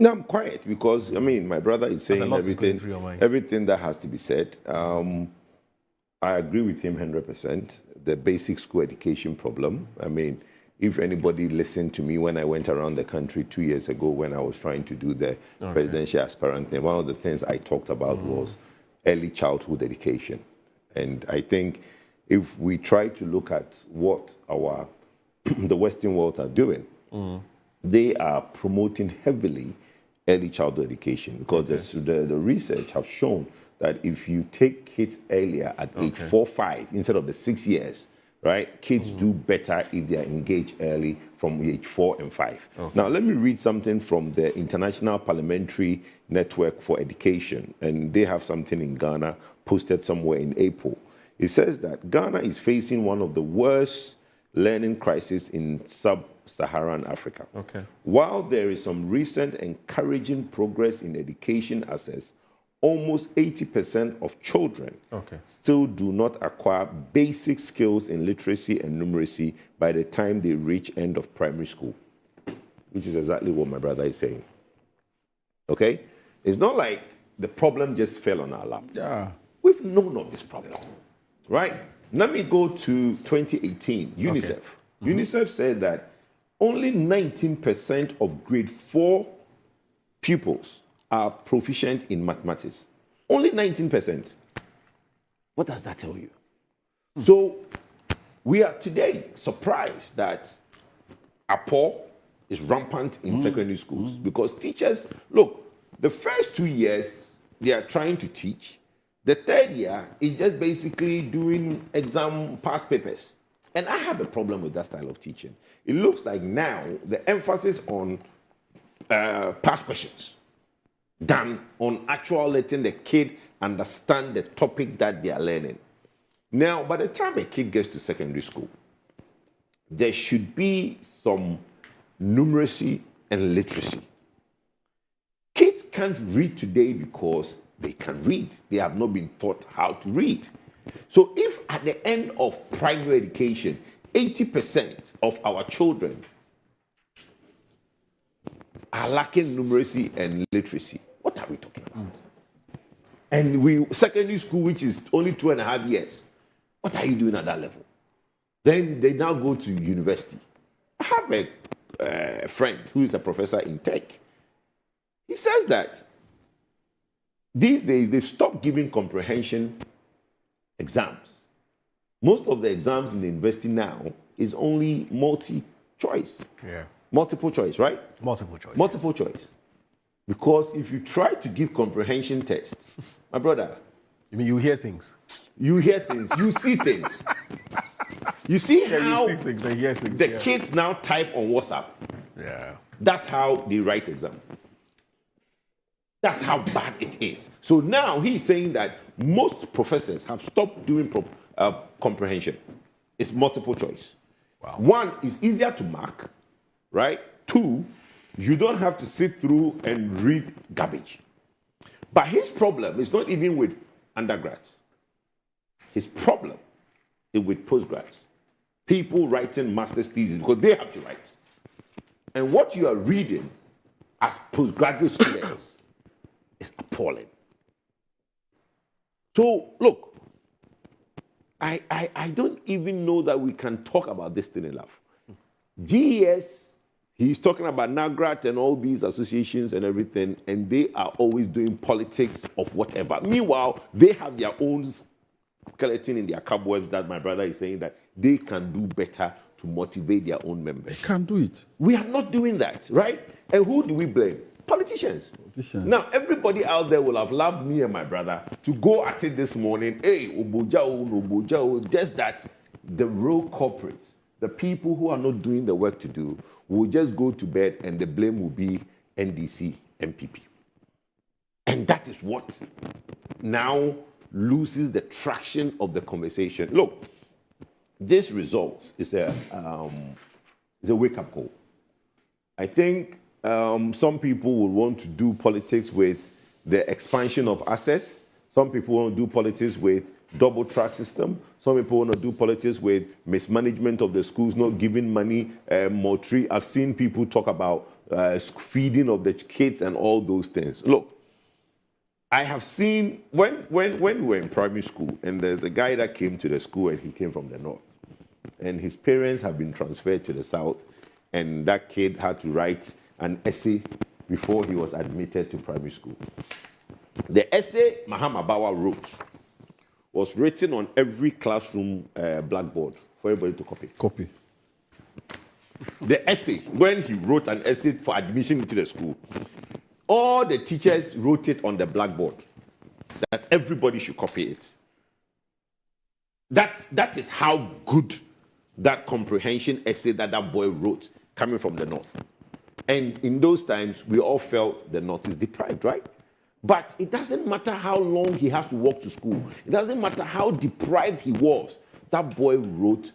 No, I'm quiet because, I mean, my brother is saying everything that has to be said. I agree with him 100%. The basic school education problem. I mean, if anybody listened to me when I went around the country 2 years ago when I was trying to do the presidential aspirant thing, one of the things I talked about was early childhood education. And I think if we try to look at what the Western world are doing, they are promoting heavily early childhood education because the research have shown that if you take kids earlier at age 4, 5, instead of the 6 years, right, kids do better if they are engaged early from age 4 and 5. Now, let me read something from the International Parliamentary Network for Education, and they have something in Ghana posted somewhere in April. It says that Ghana is facing one of the worst learning crises in sub-Saharan Africa. While there is some recent encouraging progress in education access, almost 80% of children still do not acquire basic skills in literacy and numeracy by the time they reach end of primary school, which is exactly what my brother is saying. Okay? It's not like the problem just fell on our lap. Yeah. We've known of this problem, right? Let me go to 2018, UNICEF. UNICEF said that only 19% of grade 4 pupils are proficient in mathematics. Only 19%. What does that tell you? So we are today surprised that APO is rampant in secondary schools because teachers, look, the first 2 years, they are trying to teach. The third year is just basically doing exam past papers. And I have a problem with that style of teaching. It looks like now the emphasis on past questions than on actual letting the kid understand the topic that they are learning. Now, by the time a kid gets to secondary school, there should be some numeracy and literacy. Kids can't read today because they can read. They have not been taught how to read. So if at the end of primary education, 80% of our children are lacking numeracy and literacy, what are we talking about? And secondary school, which is only 2.5 years, what are you doing at that level? Then they now go to university. I have a friend who is a professor in tech. He says that these days they've stopped giving comprehension exams. Most of the exams in the university now is only multi-choice. Yeah. Multiple choice, right? Multiple choice. Multiple choice. Because if you try to give comprehension test, my brother. You mean you hear things? You hear things. You see things. You see how you see things, I hear things, the kids now type on WhatsApp. Yeah. That's how they write exam. That's how bad it is. So now he's saying that most professors have stopped doing comprehension. It's multiple choice. Wow. 1, it's easier to mark, right? 2, you don't have to sit through and read garbage. But his problem is not even with undergrads. His problem is with postgrads. People writing master's thesis because they have to write. And what you are reading as postgraduate students is appalling. So, look, I don't even know that we can talk about this thing enough. GES, he's talking about NAGRAT and all these associations and everything, and they are always doing politics of whatever. Meanwhile, they have their own skeleton in their cobwebs that my brother is saying that they can do better to motivate their own members. They can't do it. We are not doing that, right? And who do we blame? Politicians. Now, everybody out there will have loved me and my brother to go at it this morning. Hey, Obojao, just that the real corporates, the people who are not doing the work to do, will just go to bed and the blame will be NDC, MPP. And that is what now loses the traction of the conversation. Look, this result is a wake-up call. I think some people will want to do politics with the expansion of access. Some people want to do politics with double track system. Some people want to do politics with mismanagement of the schools, not giving money, mortuary. I've seen people talk about feeding of the kids and all those things. Look, I have seen when we were in primary school, and there's a guy that came to the school and he came from the north, and his parents have been transferred to the south, and that kid had to write an essay before he was admitted to primary school. The essay Mahama Bawa wrote was written on every classroom blackboard for everybody to copy. Copy. The essay, when he wrote an essay for admission into the school, all the teachers wrote it on the blackboard that everybody should copy it. That is how good that comprehension essay that boy wrote coming from the north. And in those times, we all felt the north is deprived, right? But it doesn't matter how long he has to walk to school. It doesn't matter how deprived he was. That boy wrote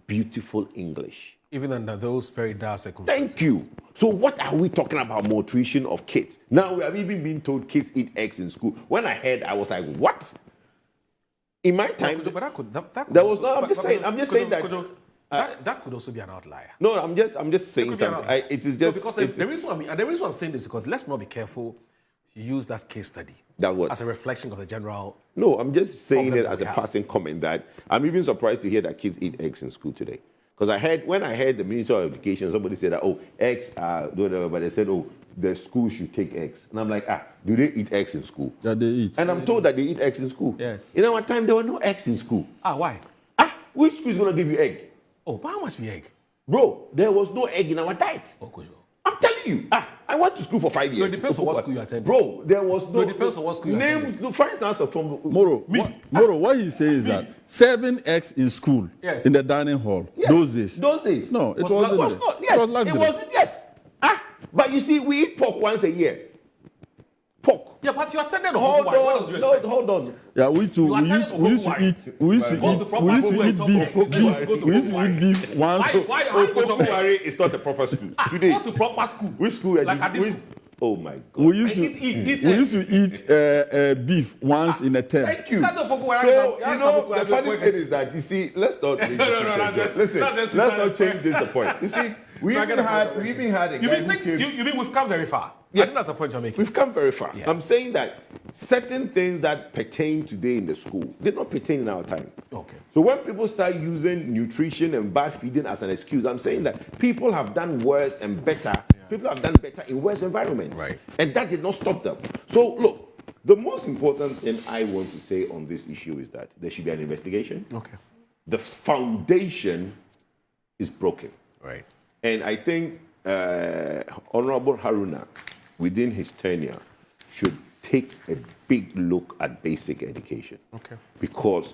beautiful English. Even under those very dire circumstances. Thank you. So what are we talking about malnutrition of kids? Now we have even been told kids eat eggs in school. When I heard, I was like, what? In my time, But that could there also, was no. I'm just saying that. That could also be an outlier. No, I'm just saying something. It is just because the reason why I'm saying this is because let's not be careful to use that case study as a reflection of the general. No, I'm just saying it as a passing comment that I'm even surprised to hear that kids eat eggs in school today. Because when I heard the Minister of Education, somebody said that, eggs are whatever, but they said, the school should take eggs. And I'm like, do they eat eggs in school? Yeah, they eat. And I'm told that they eat eggs in school. Yes. In our time, there were no eggs in school. Why? Which school is going to give you egg? But how much be egg? Bro, there was no egg in our diet. I'm telling you. I went to school for 5 years. So it depends on what school you attend. Bro, there was no. It depends on what school you attend. Name, for instance, from Moro, what he says is that 7 eggs in school, in the dining hall, those days. Those days. No, it was not. Yes, it wasn't. Yes. But you see, we eat pork once a year. Pork. Yeah, but you attended a hold on. Yeah, we used to eat beef once. Why it's not a proper school. Today. Go to proper school. Which school? Like at this school. Oh my God. We used to eat beef once in a term. Thank you. So, the funny thing is that, you see, let's not change let's not change this the point. You see, we even had a guy who came. You mean we've come very far? Yes. I think that's the point you're making. We've come very far. Yeah. I'm saying that certain things that pertain today in the school did not pertain in our time. Okay. So when people start using nutrition and bad feeding as an excuse, I'm saying that people have done worse and better. Yeah. People have done better in worse environments. Right. And that did not stop them. So look, the most important thing I want to say on this issue is that there should be an investigation. Okay. The foundation is broken. Right. And I think Honorable Haruna, within his tenure, should take a big look at basic education. Okay. Because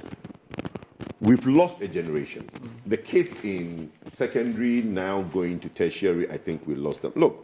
we've lost a generation. The kids in secondary now going to tertiary, I think we lost them. Look,